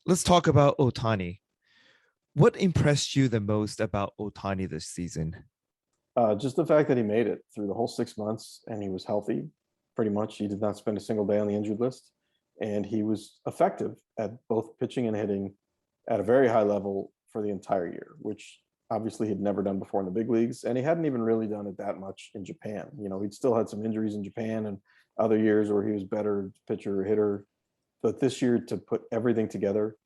Let's talk about Ohtani. What impressed you the most about Ohtani this season? Just the fact that he made it through the whole 6 months and he was healthy, pretty much. He did not spend a single day on the injured list. And he was effective at both pitching and hitting at a very high level for the entire year, which obviously he'd never done before in the big leagues. And he hadn't even really done it that much in Japan. He'd still had some injuries in Japan and other years where he was better pitcher or hitter. But this year, to put everything together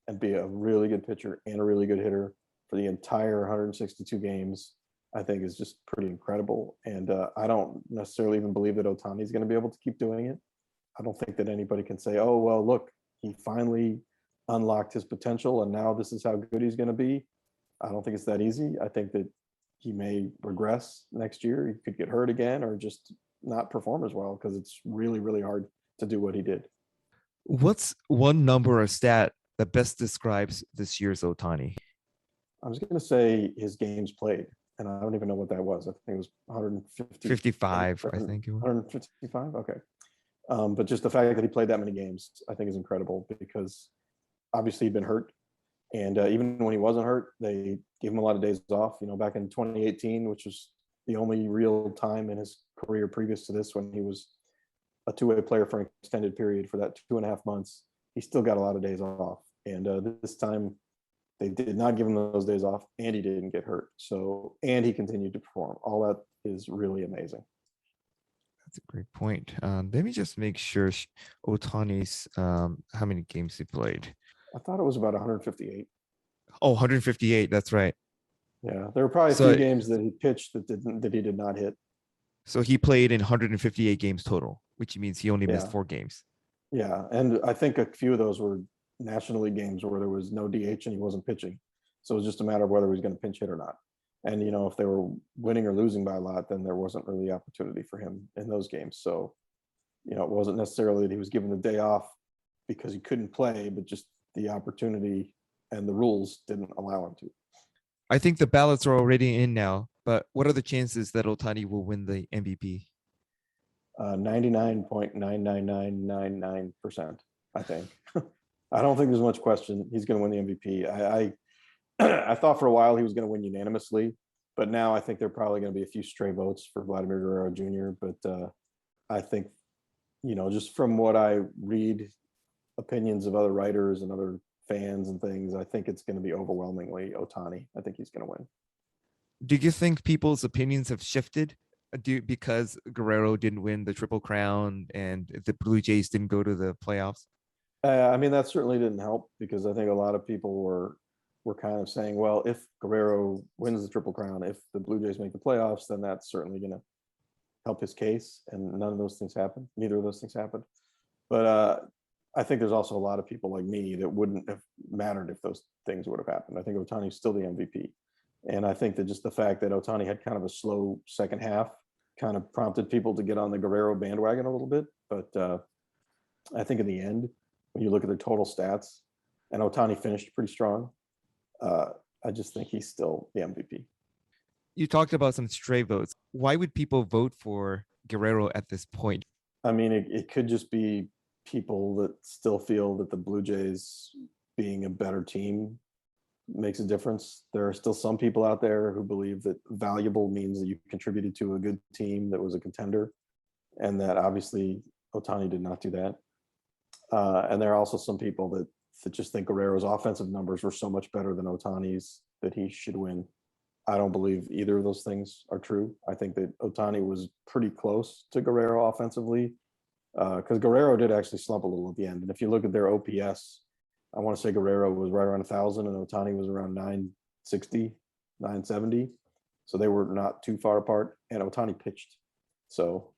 and be a really good pitcher and a really good hitter for the entire 162 games, I think is just pretty incredible. And I don't necessarily even believe that Ohtani is going to be able to keep doing it. I don't think that anybody can say, oh, well, look, he finally unlocked his potential and now this is how good he's going to be. I don't think it's that easy. I think that he may regress next year. He could get hurt again or just not perform as well because it's really, really hard to do what he did. What's one number or stat that best describes this year's Ohtani? I was going to say his games played, and I don't even know what that was. I think it was 55, I think it was. 155? Okay. But just the fact that he played that many games, I think is incredible because obviously he'd been hurt. And even when he wasn't hurt, they gave him a lot of days off. Back in 2018, which was the only real time in his career previous to this when he was a two-way player for an extended period for that 2.5 months, he still got a lot of days off. And this time they did not give him those days off and he didn't get hurt. And he continued to perform. All that is really amazing. That's a great point. Let me just make sure Ohtani's, how many games he played. I thought it was about 158. Oh, 158. That's right. Yeah, there were probably a few games that he pitched that he did not hit. So he played in 158 games total, which means he only missed 4 games. Yeah, and I think a few of those were National League games where there was no DH and he wasn't pitching. So it was just a matter of whether he was going to pinch hit or not. And, if they were winning or losing by a lot, then there wasn't really opportunity for him in those games. So, it wasn't necessarily that he was given the day off because he couldn't play, but just the opportunity and the rules didn't allow him to. I think the ballots are already in now, but what are the chances that Ohtani will win the MVP? 99.99999%, I think. I don't think there's much question he's going to win the MVP. I thought for a while he was going to win unanimously, but now I think there are probably going to be a few stray votes for Vladimir Guerrero Jr. But I think, just from what I read, opinions of other writers and other fans and things, I think it's going to be overwhelmingly Ohtani. I think he's going to win. Do you think people's opinions have shifted because Guerrero didn't win the Triple Crown and the Blue Jays didn't go to the playoffs? That certainly didn't help because I think a lot of people were kind of saying, well, if Guerrero wins the Triple Crown, if the Blue Jays make the playoffs, then that's certainly going to help his case. And none of those things happened. Neither of those things happened. But I think there's also a lot of people like me that wouldn't have mattered if those things would have happened. I think Ohtani's still the MVP. And I think that just the fact that Ohtani had kind of a slow second half kind of prompted people to get on the Guerrero bandwagon a little bit. But I think in the end, when you look at the total stats, and Ohtani finished pretty strong, I just think he's still the MVP. You talked about some stray votes. Why would people vote for Guerrero at this point? I mean, it could just be people that still feel that the Blue Jays being a better team makes a difference. There are still some people out there who believe that valuable means that you contributed to a good team that was a contender, and that obviously Ohtani did not do that. And there are also some people that just think Guerrero's offensive numbers were so much better than Ohtani's that he should win. I don't believe either of those things are true. I think that Ohtani was pretty close to Guerrero offensively because Guerrero did actually slump a little at the end. And if you look at their OPS, I want to say Guerrero was right around 1,000 and Ohtani was around 960, 970. So they were not too far apart, and Ohtani pitched. So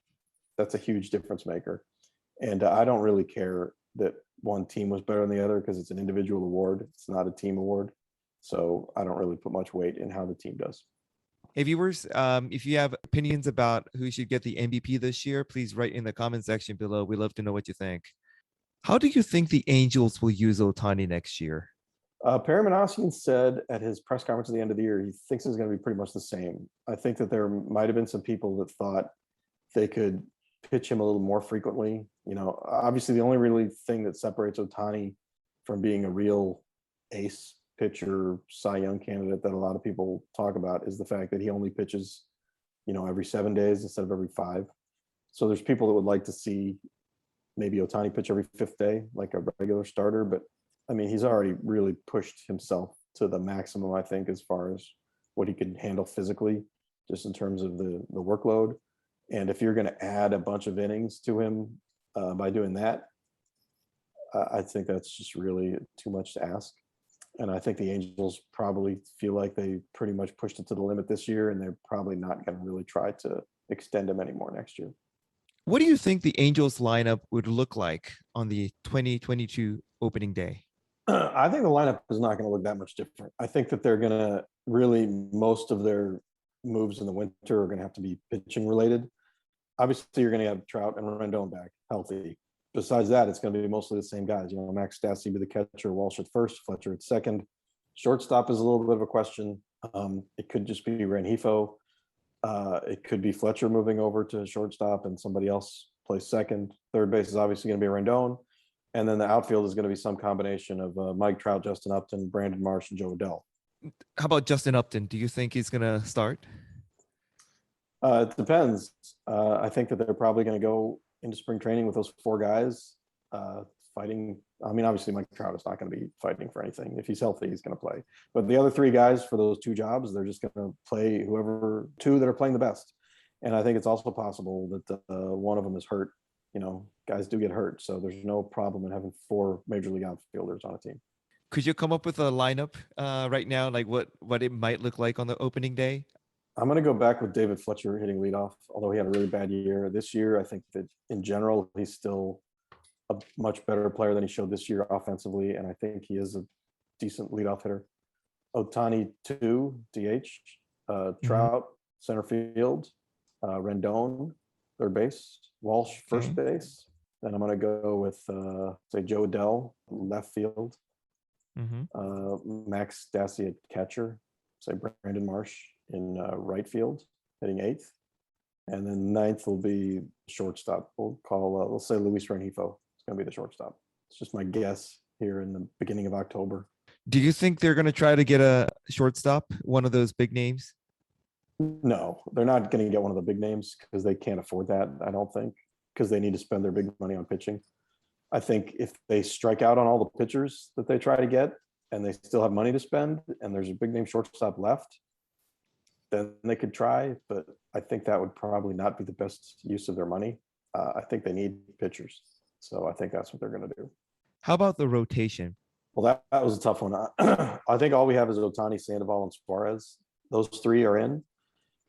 that's a huge difference maker. And I don't really care that one team was better than the other because it's an individual award. It's not a team award. So I don't really put much weight in how the team does. Hey viewers, if you have opinions about who should get the MVP this year, please write in the comment section below. We'd love to know what you think. How do you think the Angels will use Ohtani next year? Perry Minasian said at his press conference at the end of the year, he thinks it's going to be pretty much the same. I think that there might have been some people that thought they could pitch him a little more frequently. Obviously the only really thing that separates Ohtani from being a real ace pitcher, Cy Young candidate that a lot of people talk about is the fact that he only pitches, every 7 days instead of every 5. So there's people that would like to see maybe Ohtani pitch every 5th day, like a regular starter. But I mean, he's already really pushed himself to the maximum, I think, as far as what he can handle physically, just in terms of the workload. And if you're going to add a bunch of innings to him by doing that, I think that's just really too much to ask. And I think the Angels probably feel like they pretty much pushed it to the limit this year, and they're probably not going to really try to extend him anymore next year. What do you think the Angels lineup would look like on the 2022 opening day? I think the lineup is not going to look that much different. I think that they're going to really, most of their moves in the winter are going to have to be pitching related. Obviously, you're going to have Trout and Rendon back healthy. Besides that, it's going to be mostly the same guys. Max Stassi be the catcher, Walsh at first, Fletcher at second. Shortstop is a little bit of a question. It could just be Rengifo. It could be Fletcher moving over to shortstop and somebody else plays second. Third base is obviously going to be Rendon. And then the outfield is going to be some combination of Mike Trout, Justin Upton, Brandon Marsh, and Joe Adell. How about Justin Upton? Do you think he's going to start? It depends. I think that they're probably going to go into spring training with those 4 guys fighting. I mean, obviously, Mike Trout is not going to be fighting for anything. If he's healthy, he's going to play. But the other 3 guys for those 2 jobs, they're just going to play whoever 2 that are playing the best. And I think it's also possible that one of them is hurt. Guys do get hurt. So there's no problem in having 4 major league outfielders on a team. Could you come up with a lineup right now, like what it might look like on the opening day? I'm going to go back with David Fletcher hitting leadoff, although he had a really bad year. This year, I think that in general, he's still a much better player than he showed this year offensively, and I think he is a decent leadoff hitter. Ohtani 2, DH, Trout, center field, Rendon, third base, Walsh, first base. Then I'm going to go with, say, Joe Adell, left field, Max Stassi at catcher, say Brandon Marsh in right field, hitting 8th. And then 9th will be shortstop. We'll say Luis Rengifo. It's going to be the shortstop. It's just my guess here in the beginning of October. Do you think they're going to try to get a shortstop, one of those big names? No, they're not going to get one of the big names because they can't afford that, I don't think, because they need to spend their big money on pitching. I think if they strike out on all the pitchers that they try to get and they still have money to spend and there's a big name shortstop left, then they could try, but I think that would probably not be the best use of their money. I think they need pitchers. So I think that's what they're going to do. How about the rotation? Well, that was a tough one. I think all we have is Ohtani, Sandoval, and Suarez. Those 3 are in.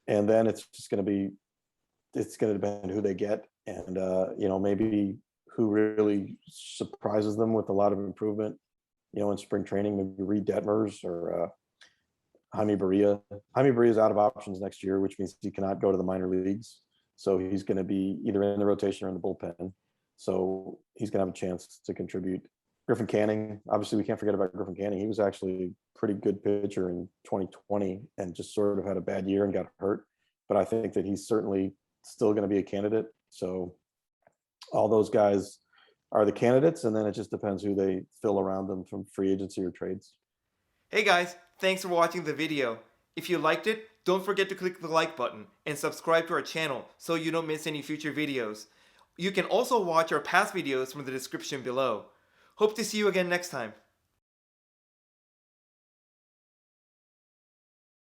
And then it's going to depend who they get. And, maybe who really surprises them with a lot of improvement, in spring training, maybe Reed Detmers or Jaime Barria. Jaime Barria is out of options next year, which means he cannot go to the minor leagues. So he's going to be either in the rotation or in the bullpen. So he's going to have a chance to contribute. Griffin Canning, obviously we can't forget about Griffin Canning. He was actually a pretty good pitcher in 2020 and just sort of had a bad year and got hurt. But I think that he's certainly still going to be a candidate. So all those guys are the candidates, and then it just depends who they fill around them from free agency or trades. Hey guys, thanks for watching the video. If you liked it, don't forget to click the like button and subscribe to our channel so you don't miss any future videos. You can also watch our past videos from the description below. Hope to see you again next time.